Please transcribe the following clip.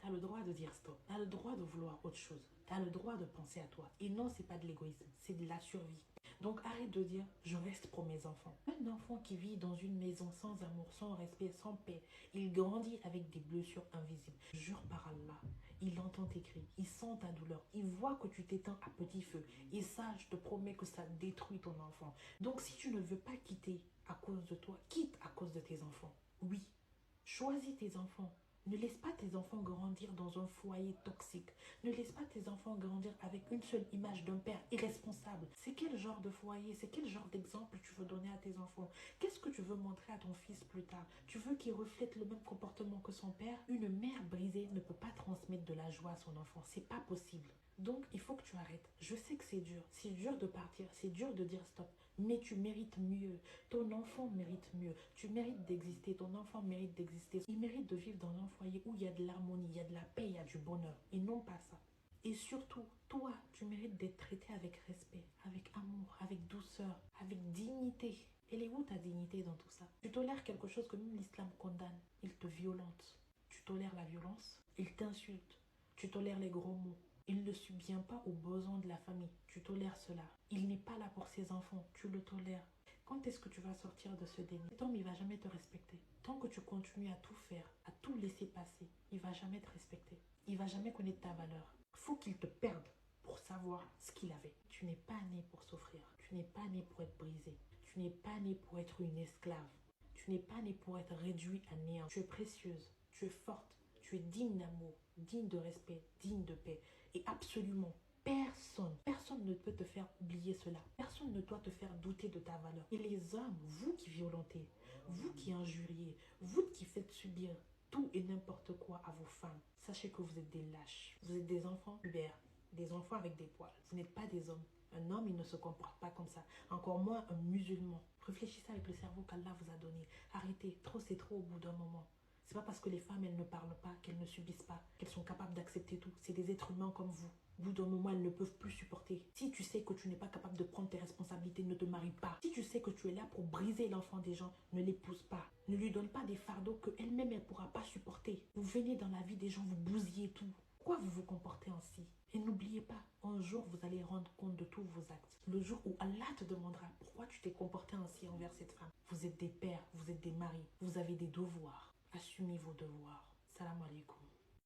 Tu as le droit de dire stop. Tu as le droit de vouloir autre chose. Tu as le droit de penser à toi. Et non, c'est pas de l'égoïsme, c'est de la survie. Donc arrête de dire je reste pour mes enfants. Un enfant qui vit dans une maison sans amour, sans respect, sans paix, il grandit avec des blessures invisibles. Jure par Allah, il entend tes cris, il sent ta douleur, il voit que tu t'éteins à petit feu. Et ça, je te promets que ça détruit ton enfant. Donc si tu ne veux pas quitter à cause de toi, quitte à cause de tes enfants. Oui, choisis tes enfants. Ne laisse pas tes enfants grandir dans un foyer toxique. Ne laisse pas tes enfants grandir avec une seule image d'un père irresponsable. C'est quel genre de foyer, c'est quel genre d'exemple tu veux donner à tes enfants? Qu'est-ce que tu veux montrer à ton fils plus tard? Tu veux qu'il reflète le même comportement que son père? Une mère brisée ne peut pas transmettre de la joie à son enfant. C'est pas possible. Donc, il faut que tu arrêtes. Je sais que c'est dur. C'est dur de partir. C'est dur de dire stop. Mais tu mérites mieux. Ton enfant mérite mieux. Tu mérites d'exister. Ton enfant mérite d'exister. Il mérite de vivre dans un foyer où il y a de l'harmonie, il y a de la paix, il y a du bonheur. Et non pas ça. Et surtout, toi, tu mérites d'être traité avec respect, avec amour, avec douceur, avec dignité. Elle est où ta dignité dans tout ça? Tu tolères quelque chose que même l'islam condamne. Il te violente. Tu tolères la violence. Il t'insulte. Tu tolères les gros mots. Il ne subvient pas aux besoins de la famille. Tu tolères cela. Il n'est pas là pour ses enfants. Tu le tolères. Quand est-ce que tu vas sortir de ce déni? Cet homme, il ne va jamais te respecter. Tant que tu continues à tout faire, à tout laisser passer, il ne va jamais te respecter. Il ne va jamais connaître ta valeur. Il faut qu'il te perde pour savoir ce qu'il avait. Tu n'es pas né pour souffrir. Tu n'es pas né pour être brisé. Tu n'es pas né pour être une esclave. Tu n'es pas né pour être réduit à néant. Tu es précieuse. Tu es forte. Tu es digne d'amour, digne de respect, digne de paix. Et absolument personne ne peut te faire oublier cela. Personne ne doit te faire douter de ta valeur. Et les hommes, vous qui violentez, vous qui injuriez, vous qui faites subir tout et n'importe quoi à vos femmes, sachez que vous êtes des lâches. Vous êtes des enfants pubères, des enfants avec des poils. Vous n'êtes pas des hommes. Un homme, il ne se comporte pas comme ça. Encore moins un musulman. Réfléchissez avec le cerveau qu'Allah vous a donné. Arrêtez. Trop, c'est trop au bout d'un moment. C'est pas parce que les femmes, elles ne parlent pas, qu'elles ne subissent pas, qu'elles sont capables d'accepter tout. C'est des êtres humains comme vous. Au bout d'un moment, elles ne peuvent plus supporter. Si tu sais que tu n'es pas capable de prendre tes responsabilités, ne te marie pas. Si tu sais que tu es là pour briser l'enfant des gens, ne l'épouse pas. Ne lui donne pas des fardeaux qu'elle-même, elle ne pourra pas supporter. Vous venez dans la vie des gens, vous bousillez tout. Pourquoi vous vous comportez ainsi? Et n'oubliez pas, un jour, vous allez rendre compte de tous vos actes. Le jour où Allah te demandera pourquoi tu t'es comporté ainsi envers cette femme. Vous êtes des pères, vous êtes des maris, vous avez des devoirs. Assumez vos devoirs. Salam alaikum.